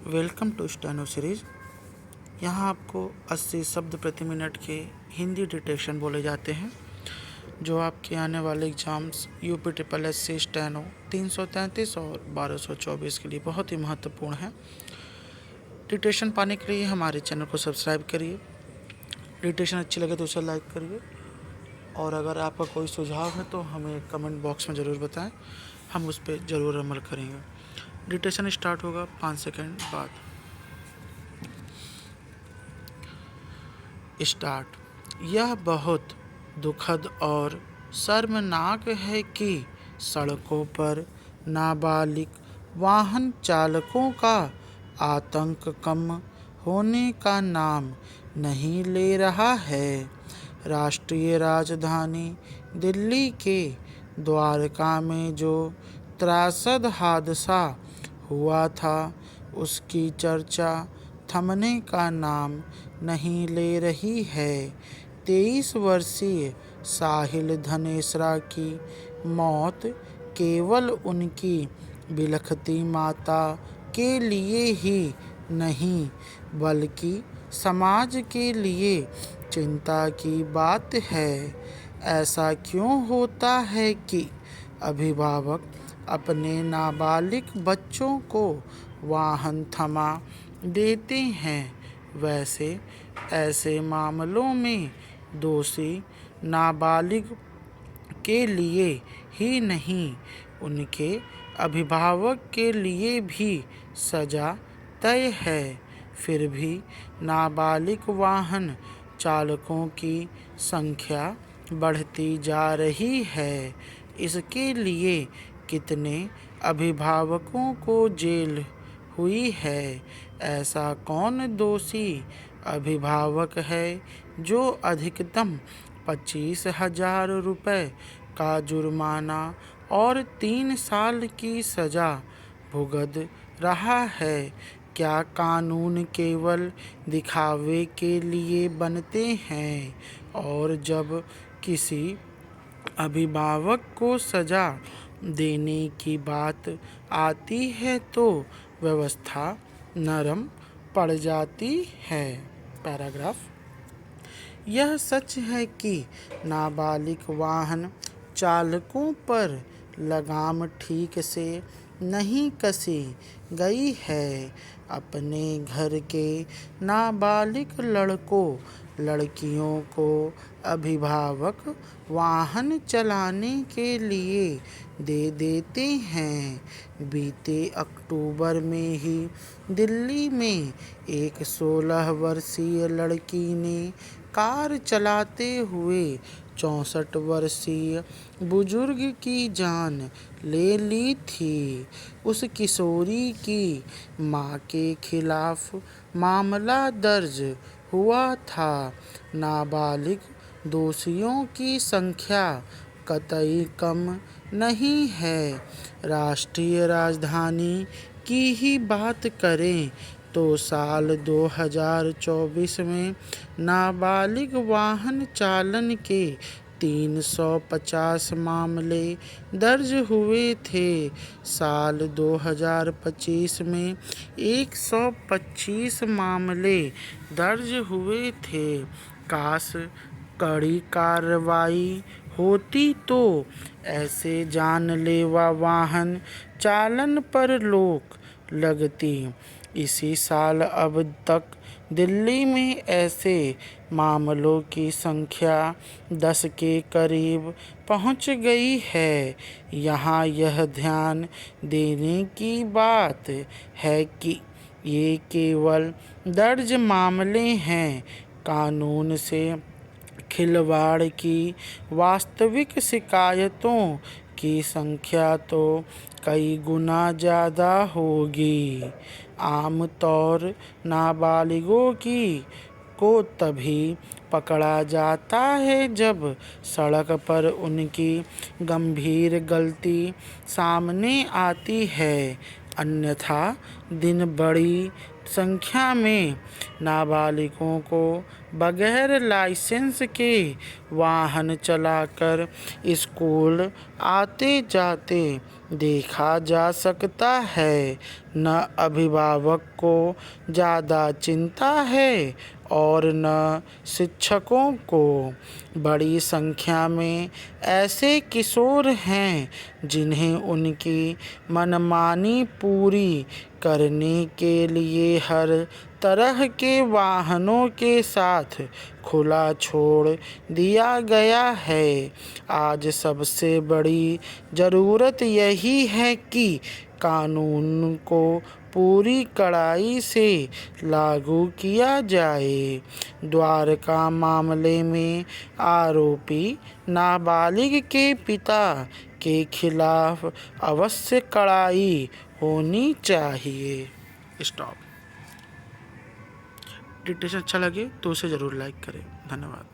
Welcome to steno series. यहाँ आपको 80 शब्द प्रति मिनट के हिंदी डिटेक्शन बोले जाते हैं, जो आपके आने वाले exams UP triple S C steno 333 और 1224 के लिए बहुत ही महत्वपूर्ण है। डिटेक्शन पाने के लिए हमारे चैनल को सब्सक्राइब करिए। डिटेक्शन अच्छी लगे तो उसे लाइक करिए, और अगर आपका कोई सुझाव है तो हमें कमेंट बॉक्स में ज़रूर बताएं, हम उस पर ज़रूर अमल करेंगे। डिटेक्शन स्टार्ट होगा 5 सेकंड बाद। स्टार्ट। यह बहुत दुखद और शर्मनाक है कि सड़कों पर नाबालिग वाहन चालकों का आतंक कम होने का नाम नहीं ले रहा है। राष्ट्रीय राजधानी दिल्ली के द्वारका में जो त्रासद हादसा हुआ था, उसकी चर्चा थमने का नाम नहीं ले रही है। 23 वर्षीय साहिल धनेसरा की मौत केवल उनकी बिलखती माता के लिए ही नहीं, बल्कि समाज के लिए चिंता की बात है। ऐसा क्यों होता है कि अभिभावक अपने नाबालिग बच्चों को वाहन थमा देते हैं? वैसे ऐसे मामलों में दोषी नाबालिग के लिए ही नहीं, उनके अभिभावक के लिए भी सजा तय है। फिर भी नाबालिग वाहन चालकों की संख्या बढ़ती जा रही है। इसके लिए कितने अभिभावकों को जेल हुई है? ऐसा कौन दोषी अभिभावक है जो अधिकतम 25,000 रुपये का जुर्माना और 3 साल की सज़ा भुगत रहा है? क्या कानून केवल दिखावे के लिए बनते हैं, और जब किसी अभिभावक को सज़ा देने की बात आती है तो व्यवस्था नरम पड़ जाती है? पैराग्राफ। यह सच है कि नाबालिग वाहन चालकों पर लगाम ठीक से नहीं कसी गई है। अपने घर के नाबालिग लड़कों लड़कियों को अभिभावक वाहन चलाने के लिए दे देते हैं। बीते अक्टूबर में ही दिल्ली में एक 16 वर्षीय लड़की ने कार चलाते हुए 64 वर्षीय बुजुर्ग की जान ले ली थी। उस किशोरी की मां के खिलाफ मामला दर्ज हुआ था। नाबालिग दोषियों की संख्या कतई कम नहीं है। राष्ट्रीय राजधानी की ही बात करें तो साल 2024 में नाबालिग वाहन चालन के 350 मामले दर्ज हुए थे। साल 2025 में 125 मामले दर्ज हुए थे। काश कड़ी कार्रवाई होती तो ऐसे जानलेवा वाहन चालन पर रोक लगती। इसी साल अब तक दिल्ली में ऐसे मामलों की संख्या 10 के करीब पहुंच गई है। यहाँ यह ध्यान देने की बात है कि ये केवल दर्ज मामले हैं। कानून से खिलवाड़ की वास्तविक शिकायतों की संख्या तो कई गुना ज़्यादा होगी। आमतौर नाबालिगों को तभी पकड़ा जाता है जब सड़क पर उनकी गंभीर गलती सामने आती है, अन्यथा दिन बड़ी संख्या में नाबालिगों को बगैर लाइसेंस के वाहन चलाकर स्कूल आते जाते देखा जा सकता है। न अभिभावक को ज़्यादा चिंता है और न शिक्षकों को। बड़ी संख्या में ऐसे किशोर हैं जिन्हें उनकी मनमानी पूरी करने के लिए हर तरह के वाहनों के साथ खुला छोड़ दिया गया है। आज सबसे बड़ी ज़रूरत यही है कि कानून को पूरी कड़ाई से लागू किया जाए। द्वारका मामले में आरोपी नाबालिग के पिता के खिलाफ अवश्य कड़ाई होनी चाहिए। स्टॉप। डिटेक्शन अच्छा लगे तो उसे ज़रूर लाइक करें। धन्यवाद।